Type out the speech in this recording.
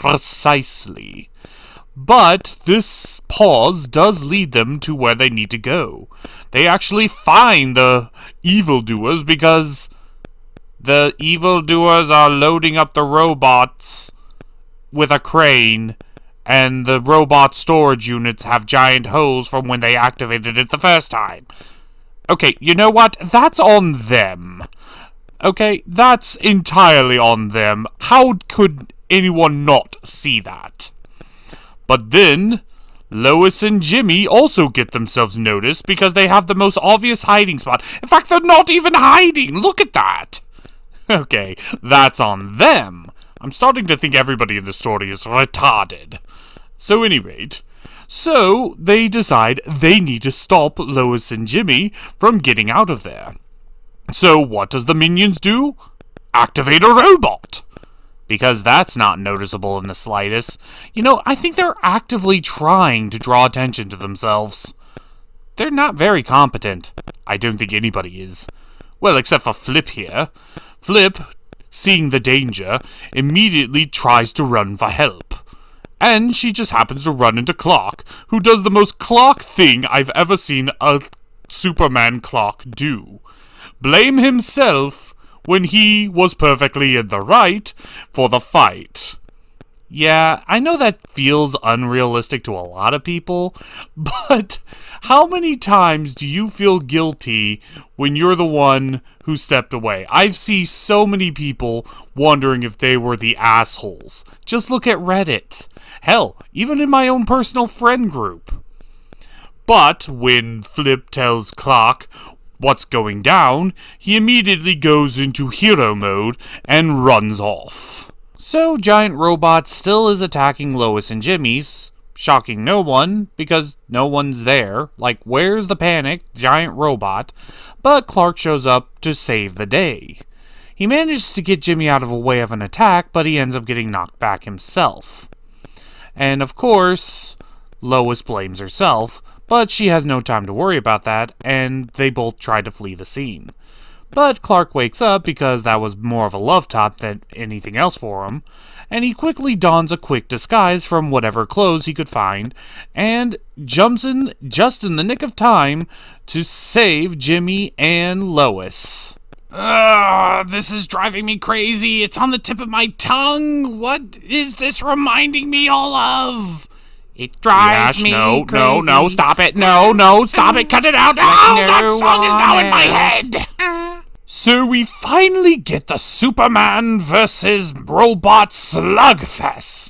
Precisely. But this pause does lead them to where they need to go. They actually find the evildoers because the evildoers are loading up the robots with a crane, and the robot storage units have giant holes from when they activated it the first time. Okay, you know what? That's on them. Okay, that's entirely on them. How could anyone not see that? But then, Lois and Jimmy also get themselves noticed because they have the most obvious hiding spot. In fact, they're not even hiding. Look at that. Okay, that's on them. I'm starting to think everybody in the story is retarded. So, at any rate, so they decide they need to stop Lois and Jimmy from getting out of there. So, what does the minions do? Activate a robot. Because that's not noticeable in the slightest. You know, I think they're actively trying to draw attention to themselves. They're not very competent. I don't think anybody is. Well, except for Flip here. Flip, seeing the danger, immediately tries to run for help. And she just happens to run into Clark, who does the most Clark thing I've ever seen a Superman Clark do. Blame himself when he was perfectly in the right for the fight. Yeah, I know that feels unrealistic to a lot of people, but how many times do you feel guilty when you're the one who stepped away? I've seen so many people wondering if they were the assholes. Just look at Reddit. Hell, even in my own personal friend group. But when Flip tells Clark what's going down, he immediately goes into hero mode and runs off. So Giant Robot still is attacking Lois and Jimmy's, shocking no one, because no one's there. Like, where's the panicked Giant Robot? But Clark shows up to save the day. He manages to get Jimmy out of a way of an attack, but he ends up getting knocked back himself. And of course, Lois blames herself, but she has no time to worry about that, and they both try to flee the scene. But Clark wakes up because that was more of a love tap than anything else for him, and he quickly dons a quick disguise from whatever clothes he could find, and jumps in just in the nick of time to save Jimmy and Lois. This is driving me crazy. It's on the tip of my tongue. What is this reminding me all of? It drives me crazy. No, stop it. No, stop it. Cut it out. That song is now in my head. So we finally get the Superman vs. Robot slugfest.